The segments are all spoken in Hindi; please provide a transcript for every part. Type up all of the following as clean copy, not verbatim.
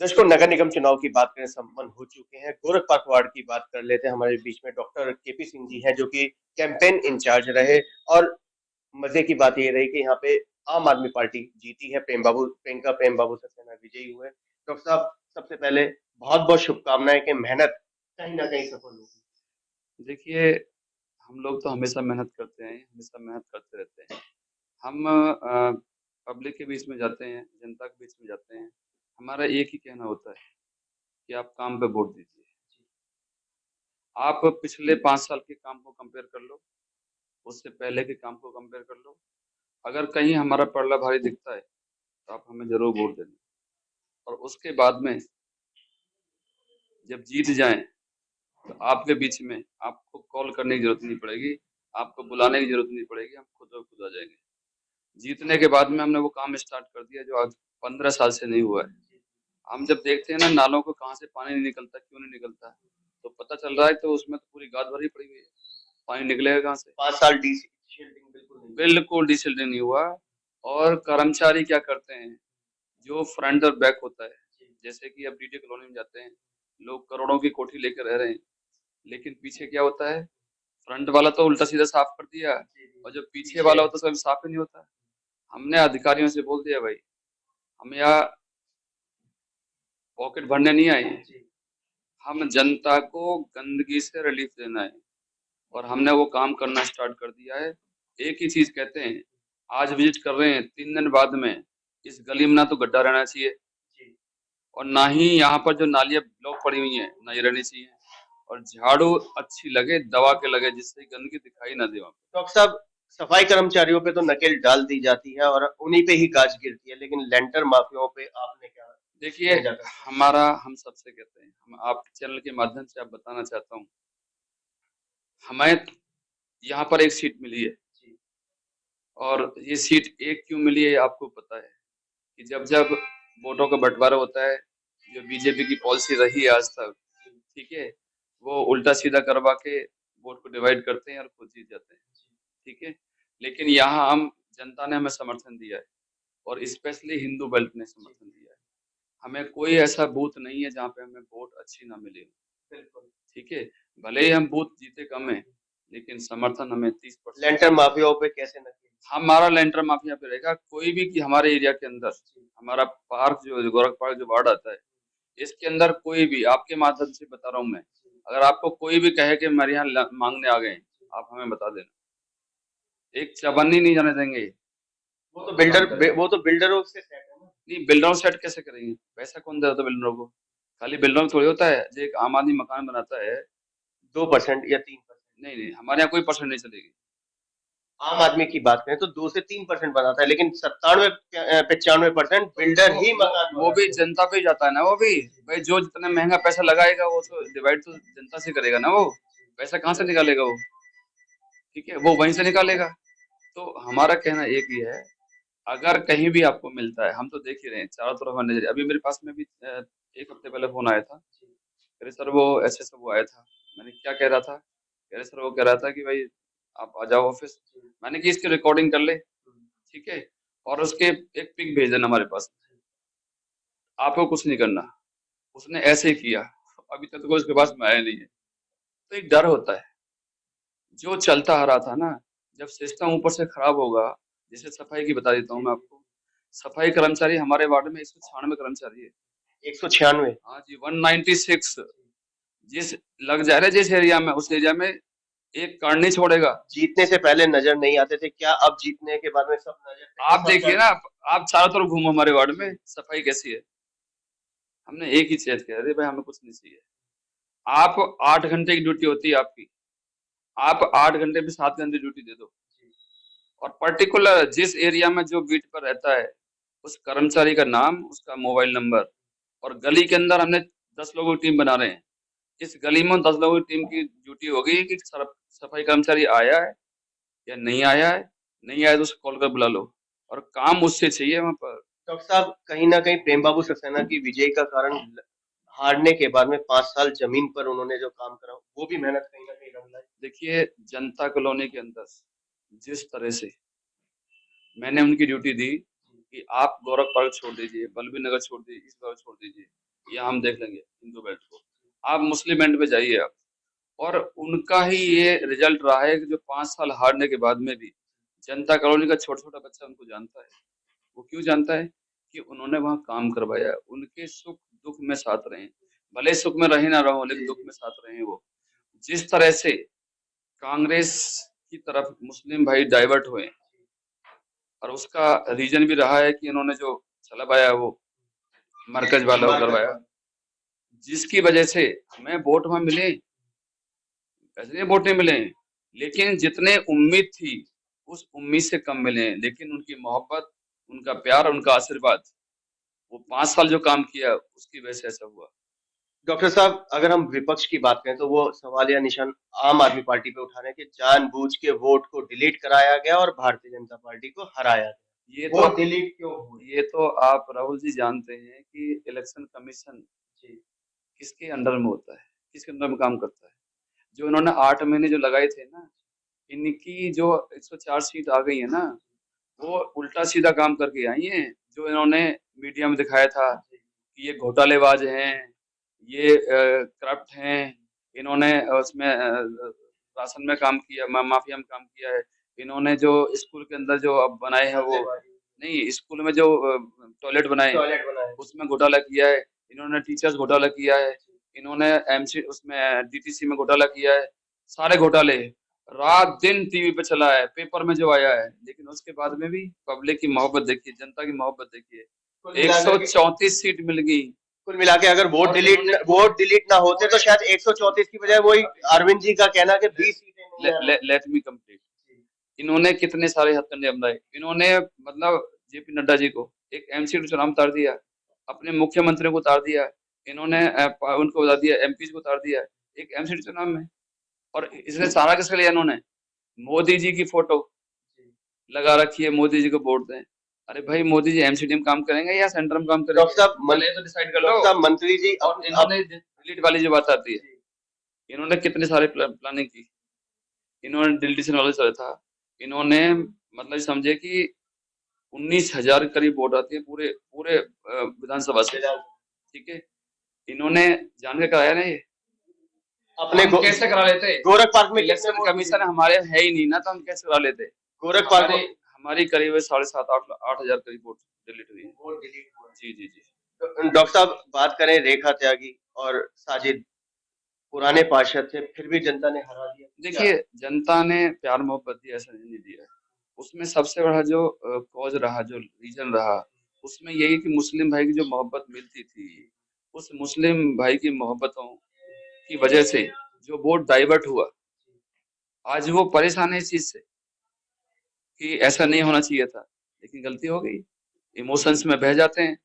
दर्शकों, नगर निगम चुनाव की बात करें संपन्न हो चुके हैं। गोरखपाल वार्ड की बात कर लेते हैं। हमारे बीच में डॉक्टर केपी सिंह जी हैं जो कि कैंपेन इंचार्ज रहे। और मजे की बात ये रही कि यहाँ पे आम आदमी पार्टी जीती है। प्रेम बाबू सक्सेना विजयी हुए। डॉक्टर साहब, सबसे पहले बहुत बहुत शुभकामनाएं कि मेहनत कहीं ना कहीं सफल होगी। देखिए, हम लोग तो हमेशा मेहनत करते हैं, हमेशा मेहनत करते रहते हैं। हम पब्लिक के बीच में जाते हैं, जनता के बीच में जाते हैं। हमारा एक ही कहना होता है कि आप काम पे वोट दीजिए। आप पिछले 5 साल के काम को कंपेयर कर लो, उससे पहले के काम को कंपेयर कर लो। अगर कहीं हमारा पलड़ा भारी दिखता है, तो आप हमें ज़रूर वोट देना। और उसके बाद में जब जीत जाएँ, तो आपके बीच में आपको कॉल करने की ज़रूरत नहीं पड़ेगी, आपको बुलाने की ज़रूरत नहीं पड़ेगी, हम खुद ब खुद आ जाएँगे। जीतने के बाद में हमने वो काम स्टार्ट कर दिया जो आज 15 साल से नहीं हुआ है। हम जब देखते हैं ना नालों को कहाँ से पानी नहीं निकलता, क्यों नहीं निकलता है, तो पता चल रहा है तो उसमें तो पूरी गाद भरी पड़ी हुई है। पानी निकलेगा कहाँ से? 5 साल डीसी शील्डिंग बिल्कुल नहीं हुई। बिल्कुल डिसिल्डिंग नहीं हुआ। और कर्मचारी क्या करते हैं, जो फ्रंट और बैक होता है, जैसे कि अब डीडी कॉलोनी में जाते हैं, लोग करोड़ों की कोठी लेकर रह रहे हैं, लेकिन पीछे क्या होता है? फ्रंट वाला तो उल्टा सीधा साफ कर दिया, और जो पीछे वाला होता है, कभी साफ ही नहीं होता। हमने अधिकारियों से बोल दिया, भाई हम यहाँ पॉकेट भरने नहीं आए हैं, हम जनता को गंदगी से रिलीफ देना है। और हमने वो काम करना स्टार्ट कर दिया है। एक ही चीज कहते हैं, आज विजिट कर रहे हैं, 3 दिन बाद में इस गली में ना तो गड्ढा रहना चाहिए, और ना ही यहाँ पर जो नालियाँ ब्लॉक पड़ी हुई हैं ना ये रहनी चाहिए, और झाड़ू अच्छी लगे, दवा के लगे, जिससे गंदगी दिखाई ना दे वहाँ पे। डॉक्टर साहब, सफाई कर्मचारियों पे तो नकेल डाल दी जाती है और उन्हीं पे ही गाज गिरती है, लेकिन लेंटर माफियाओं पे आपने क्या देखिए, भेजा था? हम सबसे कहते हैं, हम आप चैनल के माध्यम से आप बताना चाहता हूँ, हमें यहाँ पर एक सीट मिली है, और ये सीट एक क्यों मिली है ये आपको पता है, कि जब जब वोटों का बंटवारा होता है, जो बीजेपी की पॉलिसी रही है आज तक, ठीक है, वो उल्टा सीधा करवा के वोट को डिवाइड करते हैं और खुद जीत जाते हैं, ठीक है। लेकिन यहाँ हम जनता ने हमें समर्थन दिया है, और स्पेशली हिंदू बेल्ट ने समर्थन दिया है। हमें कोई ऐसा बूथ नहीं है जहाँ पे हमें वोट अच्छी ना मिले, बिल्कुल। ठीक है। भले ही हम बूथ जीते कम है, लेकिन समर्थन हमें 30% लेंटर माफियाओं पे कैसे नकेल? हमारा लेंटर माफिया पे रहेगा। कोई भी कि हमारे एरिया के अंदर, हमारा पार्क जो गोरख पार्क जो वार्ड आता है, इसके अंदर कोई भी, आपके माध्यम से बता रहा हूँ मैं, अगर आपको कोई भी कहे कि हमारे यहाँ मांगने आ गए हैं, आप हमें बता देना, एक चवन्नी नहीं जाने देंगे। और काम करेंगे। वो तो बिल्डरों से सेट है ना। नहीं, बिल्डरों सेट कैसे करेंगे? पैसा कौन दे रहा था बिल्डरों को? खाली बिल्डरों में थोड़ी होता है, जो एक आम आदमी मकान बनाता है। 2% या 3%? नहीं नहीं, हमारे यहाँ कोई परसेंट नहीं चलेगी। आम आदमी की बात करें तो 2 से 3% बनाता है, लेकिन 97 95% तो बिल्डर ही मकान वो भी बनाते हैं। जनता पे ही जाता है ना, वो भी। भाई जो जितना महंगा पैसा लगाएगा वो तो डिवाइड तो जनता से करेगा ना, वो पैसा कहाँ से निकालेगा वो? ठीक है, वो वहीं से निकालेगा। तो हमारा कहना एक ही है, अगर कहीं भी आपको मिलता है, हम तो देख ही रहे हैं चारों तरफ हमारे नजर। अभी मेरे पास में भी 1 हफ्ते पहले फोन आया था, कह रहे सर वो ऐसे सब वो आया था। मैंने क्या कह रहा था? कह रहे सर वो कह रहा था कि भाई आप आ जाओ ऑफिस। मैंने कि इसकी रिकॉर्डिंग कर ले, ठीक है, और उसके एक पिक भेज देना हमारे पास। आपको कुछ नहीं करना, उसने ऐसे ही किया, अभी तक तो कोई उसके पास में आया नहीं है। तो एक डर होता है, जो चलता आ रहा था ना, जब सिस्टम ऊपर से खराब होगा। जैसे सफाई की बता देता हूँ मैं आपको, सफाई कर्मचारी हमारे वार्ड में 196 कर्मचारी है। 196? हाँ जी, 196। जिस लग जा रहा है जिस एरिया में, उस एरिया में एक कार नहीं छोड़ेगा। जीतने से पहले नजर नहीं आते थे, क्या अब जीतने के बाद में सब नजर पे आप सब देखिए ना, आप चारों तरफ घूमो हमारे वार्ड में सफाई कैसी है। हमने एक ही चीज कह रहे भाई हमें कुछ नहीं चाहिए। आप 8 घंटे की ड्यूटी होती है आपकी, आप 8 घंटे में 7 घंटे ड्यूटी दे दो, और पर्टिकुलर जिस एरिया में जो बीट पर रहता है, उस कर्मचारी का नाम, उसका मोबाइल नंबर, और गली के अंदर हमने 10 लोगों की टीम बना रहे हैं। इस गली में 10 लोगों की टीम की ड्यूटी होगी कि सफाई कर्मचारी आया है या नहीं आया है, नहीं आया तो उसको कॉल कर बुला लो, और काम उससे चाहिए वहां पर। डॉक्टर साहब, कहीं ना कहीं प्रेम बाबू सक्सेना की विजय का कारण हारने के बाद में 5 साल जमीन पर उन्होंने जो काम करा वो भी मेहनत कहीं ना कहीं रंग लाई। देखिए, जनता कॉलोनी के अंदर जिस तरह से मैंने उनकी ड्यूटी दी कि आप गौरव पार्क छोड़ दीजिए, बल्लभी नगर छोड़ दीजिए, इस बार छोड़ दीजिए, या हम देख लेंगे हिंदू बेल्ट को। आप मुस्लिम एंड पे जाइए आप, और उनका ही ये रिजल्ट रहा है कि जो 5 साल हारने के बाद में भी जनता कॉलोनी का छोटा-छोटा बच्चा उनको जानता है। वो क्यों जानता है? कि उन्होंने वहाँ काम करवाया, उनके सुख-दुःख में साथ रहे हैं। भले ही सुख में रहे ना रहो, लेकिन दुःख में साथ रहे हैं वो। जिस तरह से कांग्रेस की तरफ मुस्लिम भाई डाइवर्ट हुए, और उसका रीज़न भी रहा है कि इन्होंने जो चलवाया वो मरकज़ वाला वो करवाया, जिसकी वजह से हमें वोट वहाँ मिले, इसलिए वोट नहीं मिले, लेकिन जितने उम्मीद थी, उस उम्मीद से कम मिले। लेकिन उनकी मोहब्बत, उनका प्यार, उनका आशीर्वाद, वो 5 साल जो काम किया, उसकी वजह से ऐसा हुआ। डॉक्टर साहब, अगर हम विपक्ष की बात करें तो वो सवाल या निशान आम आदमी पार्टी पे उठा रहे हैं कि जानबूझ के वोट को डिलीट कराया गया और भारतीय जनता पार्टी को हराया गया। ये वोट तो डिलीट क्यों हुए? ये तो आप राहुल जी जानते हैं कि इलेक्शन कमीशन जी, किसके अंडर में होता है, किसके अंडर में काम करता है। जो इन्होंने 8 महीने जो लगाए थे ना, इनकी जो 104 सीट आ गई है ना, वो उल्टा-सीधा काम करके आई हैं। जो इन्होंने मीडिया में दिखाया था कि ये घोटालेबाज हैं, ये करप्ट हैं, इन्होंने उसमें राशन में काम किया, माफिया में काम किया है। इन्होंने जो स्कूल के अंदर जो अब बनाए हैं वो नहीं, स्कूल में जो टॉयलेट बनाए, टॉयलेट बनाए। उसमें घोटाला किया है। इन्होंने टीचर्स घोटाला किया है। इन्होंने एमसी उसमें डीटीसी में घोटाला किया है। सारे घोटाले रात-दिन टीवी पे चला है, पेपर में जो आया है। लेकिन उसके बाद में भी पब्लिक की मोहब्बत देखिए, जनता की मोहब्बत देखिए। कुल मिला के 134 सीट मिल गई। कुल मिला के अगर और इन्होंने वोट डिलीट ना होते तो शायद 134 की बजाय वही अरविंद जी का कहना कि 20 सीटें नहीं आ रही। Let me complete. इन्होंने कितने सारे हथकंडे अपनाए। इन्होंने मतलब जेपी नड्डा जी को एक एमसी चुनाव में उतार दिया, अपने मुख्यमंत्री को उतार दिया, इन्होंने उनको बता दिया, एमपी को उतार दिया एक एमसी चुनाव में। और इसने सारा किसका लिया इन्होंने? मोदी जी की फोटो लगा रखी है, मोदी जी को वोट दें। अरे भाई, मोदी जी एमसीडी में काम करेंगे या सेंटर में काम करेंगे? डॉक्टर साहब पहले तो डिसाइड कर लो। डॉक्टर साहब मंत्री जी और इन्होंने डिलीट वाली जो बात आती है, इन्होंने कितने सारे प्लानिंग की। इन्होंने डिलीशन वाला चला था। इन्होंने मतलब समझे कि 19,000 के करीब वोट आती है पूरे पूरे विधानसभा से, ठीक है। इन्होंने जान के कराया ना ये। अपने हम कैसे करा लेते? गोरख पार्क में इलेक्शन कमीशन हमारे है ही नहीं ना, तो हम कैसे करा लेते? गोरख पार्क हमारी हमारी करीब 7,500-8,000 करीब वोट डिलीट हुई है। जी जी जी। डॉक्टर साहब, बात करें रेखा त्यागी और साजिद, पुराने पार्षद थे, फिर भी जनता ने हरा दिया। देखिए, जनता ने प्यार मोहब्बत दिया, ऐसा नहीं दिया है। उसमें सबसे बड़ा जो कॉज रहा, जो रीजन रहा, उसमें यही कि मुस्लिम भाई की जो मोहब्बत मिलती थी, उस मुस्लिम भाई की मोहब्बतों की वजह से जो वोट डाइवर्ट हुआ, आज वो परेशान है इस चीज से कि ऐसा नहीं होना चाहिए था, लेकिन गलती हो गई, इमोशंस में बह जाते हैं।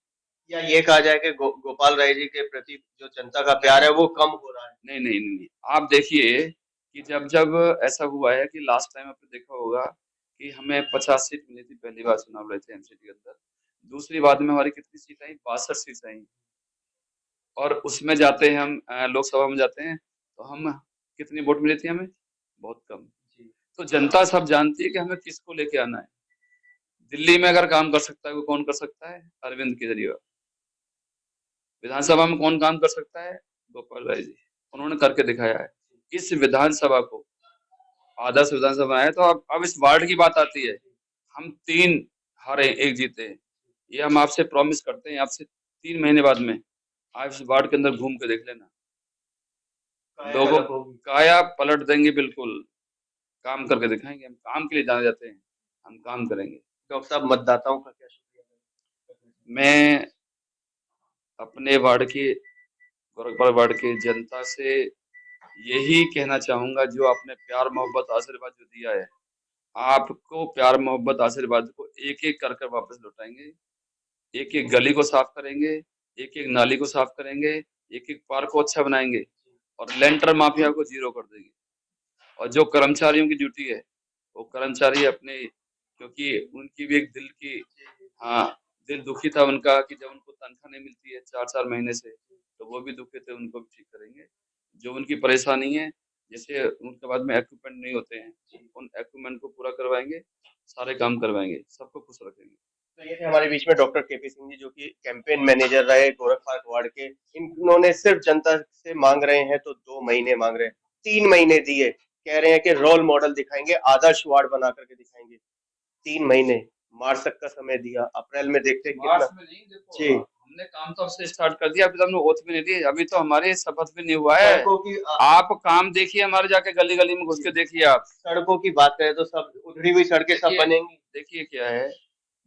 या ये कहा जाए कि गोपाल राय जी के प्रति जो जनता का प्यार है वो कम हो रहा है? नहीं नहीं नहीं, नहीं। आप देखिए कि जब जब ऐसा हुआ है कि लास्ट टाइम आपने देखा होगा कि हमें 50 सीट मिली थी, पहली बार चुनाव लड़े थे एमसीडी के अंदर। दूसरी बार में हमारी कितनी सीट आई? 62 सीट आई। और उसमें जाते हैं हम लोकसभा में जाते हैं, तो हम कितनी वोट मिली थी हमें? बहुत कम। तो जनता सब जानती है कि हमें किसको लेके आना है। दिल्ली में अगर काम कर सकता है, वो कौन कर सकता है? अरविंद केजरीवाल। विधानसभा में कौन काम कर सकता है? गोपाल राय जी। उन्होंने करके दिखाया है। इस विधानसभा को आदर्श विधानसभा है, तो अब इस वार्ड की बात आती है। हम 3 हारे, 1 जीते। ये हम आपसे प्रॉमिस करते हैं, आपसे 3 महीने बाद में आप इस वार्ड के अंदर घूम के देख लेना। लोगों काया पलट देंगे बिल्कुल। काम करके दिखाएंगे। हम काम के लिए जाने जाते हैं, हम काम करेंगे। डॉक्टर साहब, मतदाताओं का क्या शुक्रिया? मैं अपने वार्ड के, गोरखपुर वार्ड के जनता से यही कहना चाहूंगा, जो आपने प्यार मोहब्बत आशीर्वाद जो दिया है, आपको प्यार मोहब्बत आशीर्वाद को एक एक कर कर वापस लौटाएंगे। एक एक गली को साफ करेंगे, एक एक नाली को साफ करेंगे, एक एक पार्क को अच्छा बनाएंगे, और लेंटर माफिया को जीरो कर देंगे। और जो कर्मचारियों की ड्यूटी है, वो कर्मचारी अपने, क्योंकि उनकी भी एक दिल की, हाँ, दिल दुखी था उनका कि जब उनको तनख्वाह नहीं मिलती है 4-4 महीने से, तो वो भी दुखी थे, उनको भी ठीक करेंगे। जो उनकी परेशानी है, जैसे उनके बाद में इक्विपमेंट नहीं होते हैं, उन इक्विपमेंट को पूरा करवाएंगे, सारे काम करवाएंगे, सबको खुश रखेंगे। तो ये थे हमारे बीच में डॉक्टर केपी सिंह जी, जो कि कैंपेन मैनेजर रहे गोरख पार्क वार्ड के। इन्होंने सिर्फ जनता से मांग रहे हैं तो 2 महीने मांग रहे हैं, 3 महीने दिए, कह रहे हैं कि रोल मॉडल दिखाएंगे, आदर्श वार्ड बना करके दिखाएंगे। 3 महीने, मार्च तक का समय दिया, अप्रैल में देखते हैं मार्च कितना। में नहीं, देखो जी, हमने काम तो अब से स्टार्ट कर दिया, अभी तो हमने ओथ भी नहीं दी, अभी तो हमारे शपथ भी नहीं हुआ है। सड़कों की आप काम देखिए, हमारे जाके गली गली में घुस के देखिए आप। सड़कों की बात करें तो सब उधड़ी हुई सड़कें सब देखिए बनेंगी। देखिए क्या है,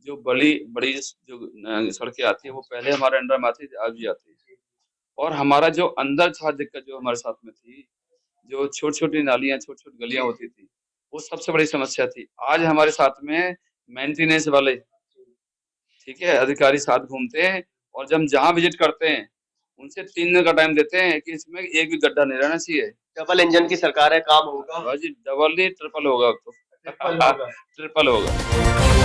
जो बड़ी बड़ी जो सड़कें आती है वो पहले हमारे अंडर में आती थी, आज भी आती है। और हमारा जो अंदर था दिक्कत जो हमारे साथ में थी, जो छोटी छोटी नालियां छोटी छोटी गलियां होती थी, वो सबसे बड़ी समस्या थी। आज हमारे साथ में मेंटेनेंस वाले, ठीक है, अधिकारी साथ घूमते हैं, और जब हम जहाँ विजिट करते हैं उनसे 3 दिन का टाइम देते हैं कि इसमें एक भी गड्ढा नहीं रहना चाहिए। डबल इंजन की सरकार है, काम होगा। जी, डबल नहीं ट्रिपल होगा अब तो। ट्रिपल होगा। ट्रिपल होगा।